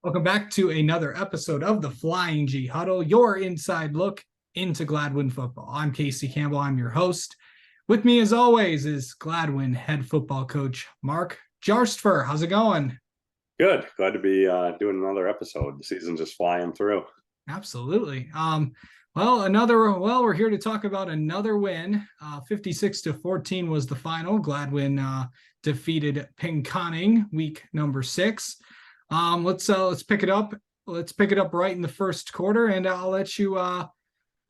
Welcome back to another episode of the Flying G Huddle, your inside look into Gladwin football. I'm Casey Campbell. I'm your host. With me, as always, is Gladwin head football coach Marc Jarstfer. How's it going? Good. Glad to be doing another episode. The season's just flying through. Absolutely. We're here to talk about another win. 56-14 was the final. Gladwin defeated Pinconning week number 6. Let's pick it up. Let's pick it up right in the first quarter, and I'll let you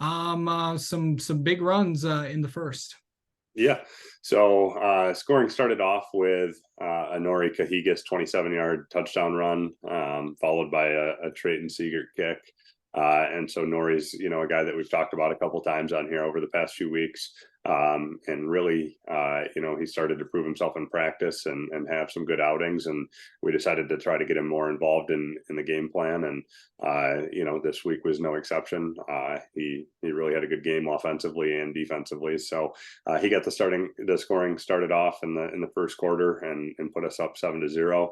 some big runs in the first. Yeah. So scoring started off with a Nori Cahigas 27-yard touchdown run, followed by a Trayton Siegert kick. And so Nori's, a guy that we've talked about a couple times on here over the past few weeks. And really, he started to prove himself in practice and have some good outings. And we decided to try to get him more involved in the game plan. And, this week was no exception. He really had a good game offensively and defensively. So he got the scoring started off in the first quarter and put us up 7-0.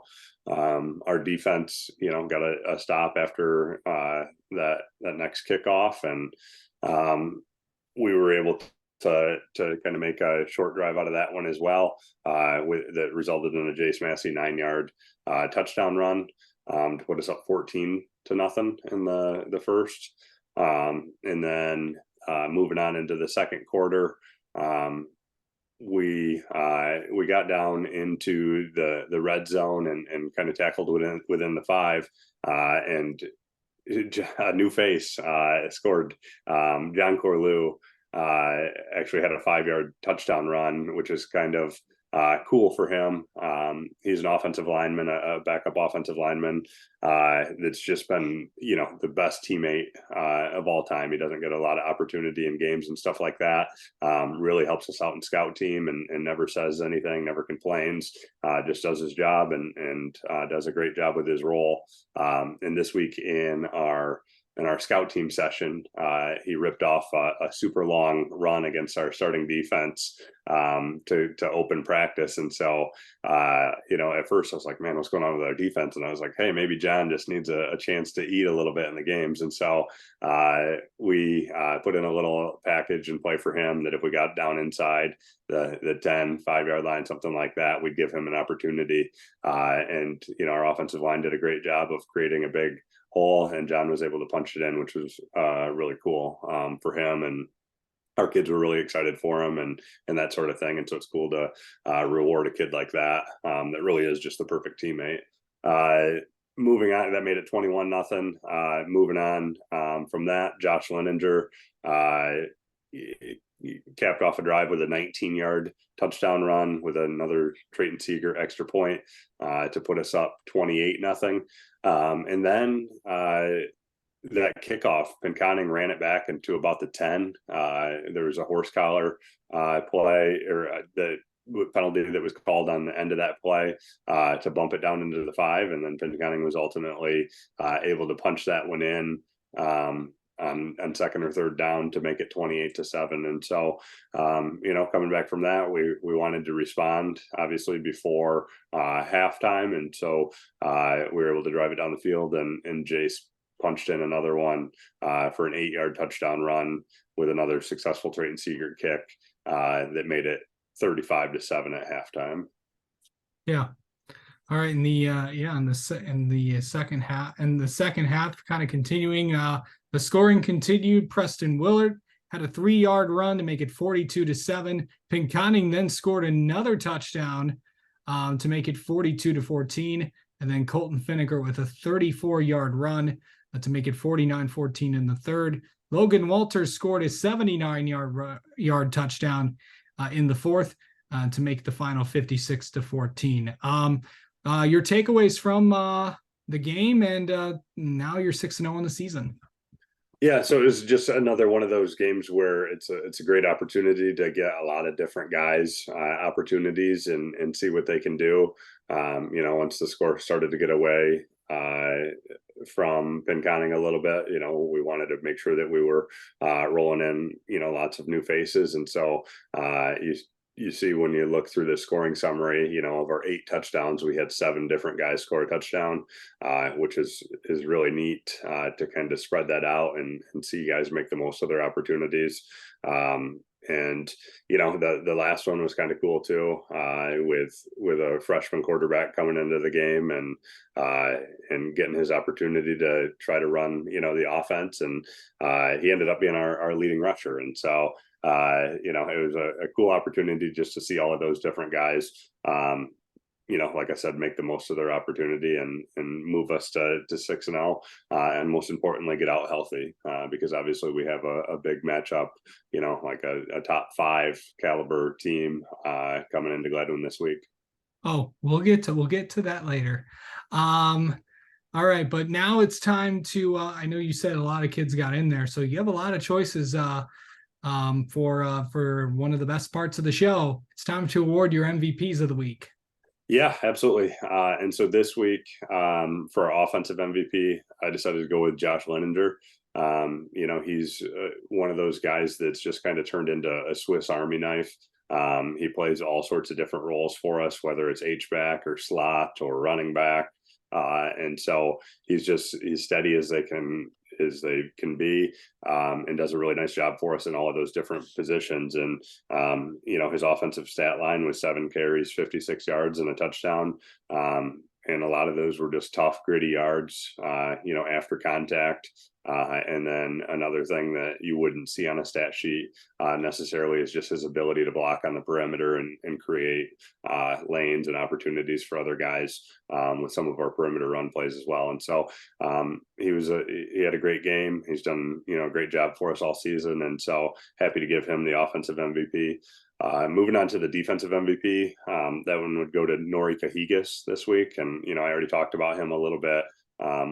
Our defense, got a stop after that next kickoff, and we were able to kind of make a short drive out of that one as well. That resulted in a Jace Massey 9-yard touchdown run to put us up 14-0 in the first. And then moving on into the second quarter, we got down into the red zone and kind of tackled within the 5, and a new face scored. John Corlew actually had a 5-yard touchdown run, which is kind of cool for him. He's an offensive lineman, a backup offensive lineman that's just been, the best teammate of all time. He doesn't get a lot of opportunity in games and stuff like that. Really helps us out in scout team and never says anything, never complains, just does his job and does a great job with his role. And this week in our scout team session, he ripped off a super long run against our starting defense to open practice. And so, at first I was like, man, what's going on with our defense? And I was like, hey, maybe John just needs a chance to eat a little bit in the games. And so we put in a little package and play for him that if we got down inside the 10, 5-yard line, something like that, we'd give him an opportunity. And our offensive line did a great job of creating a big hole, and John was able to punch it in, which was really cool for him, and our kids were really excited for him and that sort of thing. And so it's cool to reward a kid like that that really is just the perfect teammate. Moving on, that made it 21-0. Moving on from that, Josh Leninger capped off a drive with a 19-yard touchdown run with another Trayton Siegert extra point to put us up 28-0. And then that kickoff, Pinconning ran it back into about the 10. There was a horse collar play or the penalty that was called on the end of that play to bump it down into the 5. And then Pinconning was ultimately able to punch that one in on second or third down to make it 28-7. And so, coming back from that, we wanted to respond obviously before halftime. And so we were able to drive it down the field, and Jace punched in another one for an 8-yard touchdown run with another successful Trayton Siegert kick that made it 35-7 at halftime. Yeah. All right. In the second half, kind of continuing, the scoring continued. Preston Willard had a 3-yard run to make it 42-7. Pinconning then scored another touchdown to make it 42-14. And then Colton Finneker with a 34-yard run to make it 49-14 in the third. Logan Walters scored a 79-yard touchdown in the fourth to make the final 56-14. Your takeaways from the game, and now you're 6-0 in the season. Yeah, so it was just another one of those games where it's a great opportunity to get a lot of different guys opportunities and see what they can do. Once the score started to get away from Pinconning a little bit, we wanted to make sure that we were rolling in, lots of new faces. And so you see when you look through the scoring summary, you know, of our 8 touchdowns, we had 7 different guys score a touchdown, which is really neat to kind of spread that out and see guys make the most of their opportunities. And you know, the last one was kind of cool too, with a freshman quarterback coming into the game and getting his opportunity to try to run, you know, the offense, and he ended up being our leading rusher. And so you know, it was a cool opportunity just to see all of those different guys, you know, like I said, make the most of their opportunity and move us to 6-0, and most importantly, get out healthy, because obviously we have a big matchup, you know, like a top 5 caliber team coming into Gladwin this week. Oh, we'll get to that later. All right, but now it's time to. I know you said a lot of kids got in there, so you have a lot of choices. For one of the best parts of the show, it's time to award your MVPs of the week. Yeah, absolutely. And so this week, for our offensive MVP, I decided to go with Josh Leninger. You know, he's one of those guys that's just kind of turned into a Swiss Army knife. He plays all sorts of different roles for us, whether it's H-back or slot or running back. And so he's steady as they can be, and does a really nice job for us in all of those different positions. And you know, his offensive stat line was 7 carries, 56 yards, and a touchdown. And a lot of those were just tough, gritty yards, you know, after contact. And then another thing that you wouldn't see on a stat sheet necessarily is just his ability to block on the perimeter and create lanes and opportunities for other guys with some of our perimeter run plays as well. And so he had a great game. He's done, you know, a great job for us all season. And so happy to give him the offensive MVP. Moving on to the defensive MVP, that one would go to Nori Cahigas this week. And, you know, I already talked about him a little bit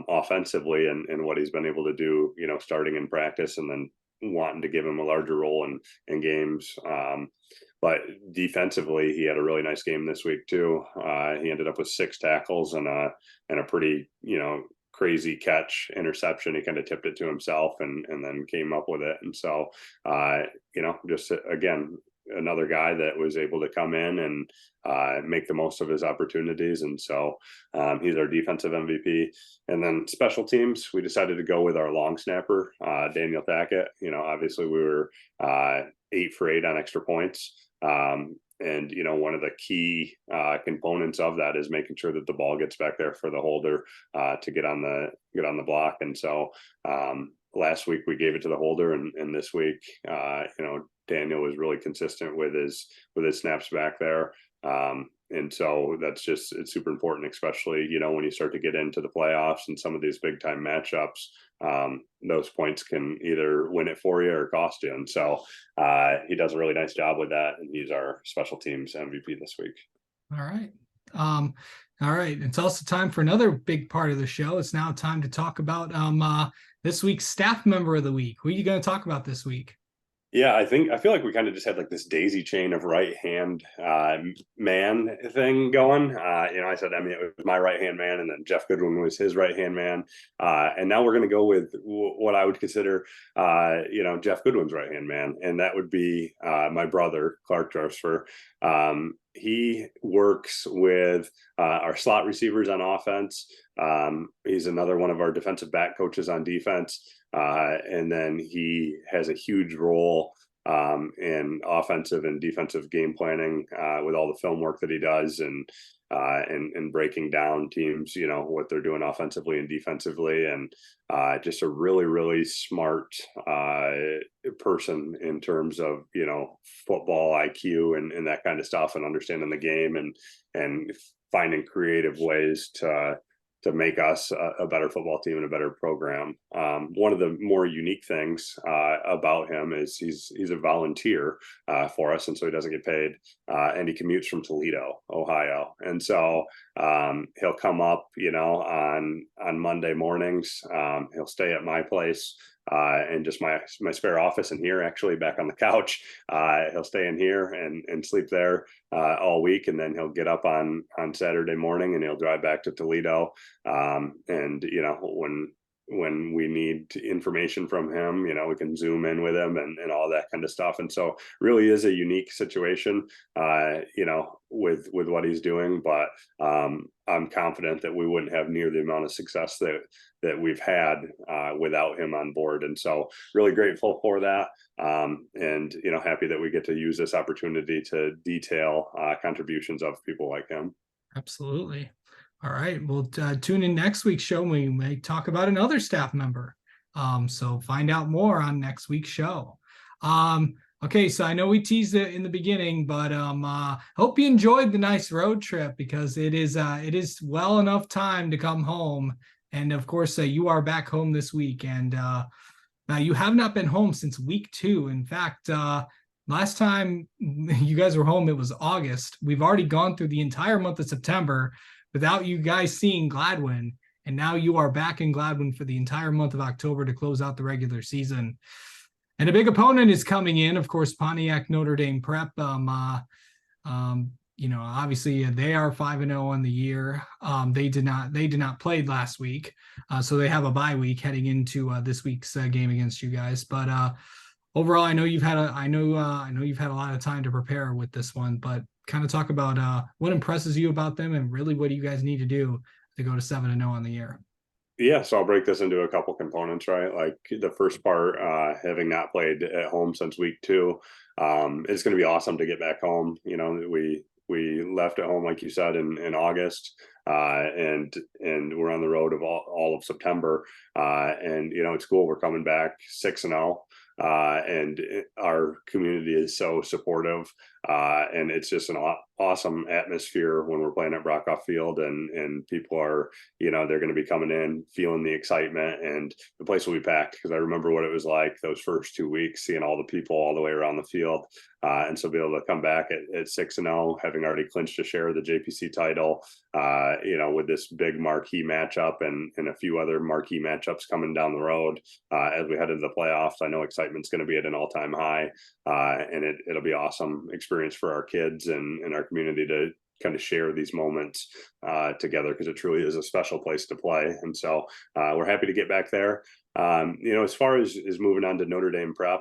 offensively and what he's been able to do, you know, starting in practice and then wanting to give him a larger role in games. But defensively, he had a really nice game this week too. He ended up with 6 tackles and a pretty, you know, crazy catch interception. He kind of tipped it to himself and then came up with it. And so, you know, just again, another guy that was able to come in and make the most of his opportunities. And so he's our defensive MVP. And then special teams, we decided to go with our long snapper, Daniel Thackett. You know, obviously we were 8 for 8 on extra points. And, you know, one of the key components of that is making sure that the ball gets back there for the holder to get on the block. And so last week we gave it to the holder, and this week, you know, Daniel was really consistent with his snaps back there. And so it's super important, especially, you know, when you start to get into the playoffs and some of these big time matchups, those points can either win it for you or cost you. And so he does a really nice job with that. And he's our special teams MVP this week. All right. All right. It's also time for another big part of the show. It's now time to talk about this week's staff member of the week. Who are you going to talk about this week? Yeah, I feel like we kind of just had like this daisy chain of right hand man thing going. You know, I said, I mean, it was my right hand man, and then Jeff Goodwin was his right hand man. And now we're going to go with what I would consider, you know, Jeff Goodwin's right hand man, and that would be my brother, Clark Jarstfer. He works with our slot receivers on offense. He's another one of our defensive back coaches on defense. And then he has a huge role in offensive and defensive game planning with all the film work that he does and breaking down teams, you know, what they're doing offensively and defensively, and just a really, really smart person in terms of, you know, football IQ and that kind of stuff, and understanding the game and finding creative ways to make us a better football team and a better program. One of the more unique things about him is he's a volunteer for us, and so he doesn't get paid, and he commutes from Toledo, Ohio. And so he'll come up, you know, on Monday mornings. He'll stay at my place and just my spare office in here, actually back on the couch. He'll stay in here and sleep there all week, and then he'll get up on Saturday morning and he'll drive back to Toledo. And you know, when we need information from him, we can zoom in with him and all that kind of stuff. And so really is a unique situation, with what he's doing. But I'm confident that we wouldn't have near the amount of success that we've had without him on board. And so really grateful for that. And happy that we get to use this opportunity to detail contributions of people like him. Absolutely. All right. Well, tune in next week's show. We may talk about another staff member. So find out more on next week's show. Okay, so I know we teased it in the beginning, but hope you enjoyed the nice road trip, because it is well enough time to come home. And of course, you are back home this week, and now you have not been home since week 2. In fact, last time you guys were home, it was August. We've already gone through the entire month of September without you guys seeing Gladwin, and now you are back in Gladwin for the entire month of October to close out the regular season. And a big opponent is coming in, of course, Pontiac Notre Dame Prep. Obviously they are 5-0 on the year. They did not play last week, so they have a bye week heading into this week's game against you guys. But overall, I know you've had a lot of time to prepare with this one. But kind of talk about what impresses you about them, and really what do you guys need to do to go to 7-0 on the year. Yeah, so I'll break this into a couple components, right? Like the first part, having not played at home since week 2, it's going to be awesome to get back home. We left at home, like you said, in August, and we're on the road of all of September, and it's cool. We're coming back 6-0. And our community is so supportive, and it's just an awesome atmosphere when we're playing at Brockoff Field, and people are, they're going to be coming in, feeling the excitement, and the place will be packed, because I remember what it was like those first 2 weeks, seeing all the people all the way around the field. And so be able to come back at 6-0, having already clinched a share of the JPC title, with this big marquee matchup and a few other marquee matchups coming down the road as we head into the playoffs. I know excitement's going to be at an all-time high, and it'll be awesome experience for our kids and our community to kind of share these moments together, because it truly is a special place to play. And so we're happy to get back there. As far as moving on to Notre Dame Prep,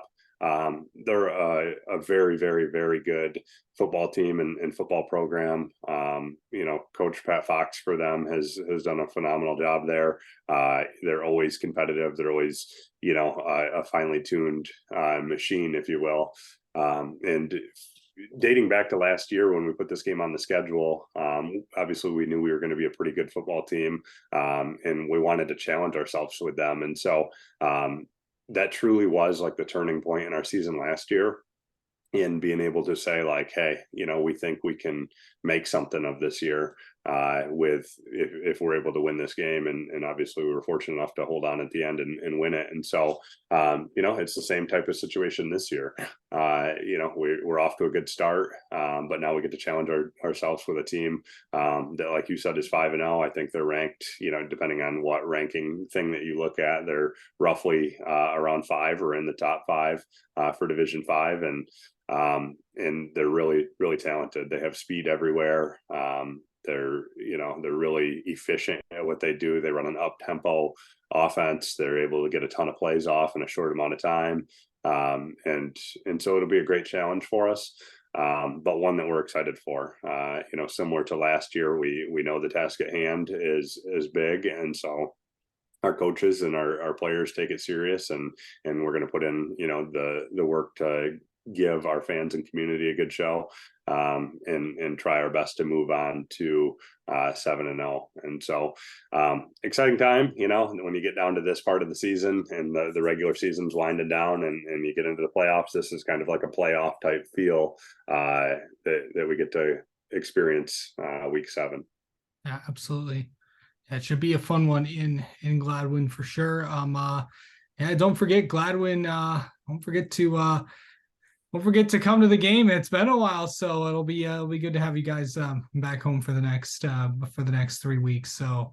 they're a very, very, very good football team and football program. Coach Pat Fox for them has done a phenomenal job there. They're always competitive. They're always, a finely tuned machine, if you will. And dating back to last year when we put this game on the schedule, obviously we knew we were going to be a pretty good football team, and we wanted to challenge ourselves with them. And so that truly was like the turning point in our season last year, in being able to say like, hey, we think we can make something of this year if we're able to win this game. And obviously we were fortunate enough to hold on at the end and win it. And so, it's the same type of situation this year. We're off to a good start, but now we get to challenge ourselves with a team that, like you said, is 5-0. I think they're ranked, depending on what ranking thing that you look at, they're roughly around 5 or in the top 5 for Division 5. And they're really, really talented. They have speed everywhere. They're really efficient at what they do. They run an up-tempo offense. They're able to get a ton of plays off in a short amount of time. And so it'll be a great challenge for us, but one that we're excited for. Similar to last year, we know the task at hand is big. And so our coaches and our players take it serious, and we're going to put in, the work to give our fans and community a good show, and try our best to move on to 7-0. And so exciting time, when you get down to this part of the season and the regular season's winding down and you get into the playoffs. This is kind of like a playoff type feel that we get to experience week 7. Yeah, absolutely. It should be a fun one in Gladwin for sure. Don't forget Gladwin. Don't forget to come to the game. It's been a while, so it'll be good to have you guys back home for the next 3 weeks. So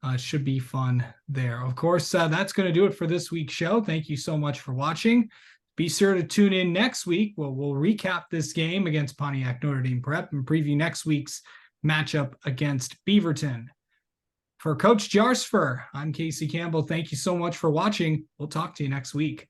it should be fun there. Of course, that's going to do it for this week's show. Thank you so much for watching. Be sure to tune in next week. We'll recap this game against Pontiac Notre Dame Prep and preview next week's matchup against Beaverton. For Coach Jarstfer, I'm Casey Campbell. Thank you so much for watching. We'll talk to you next week.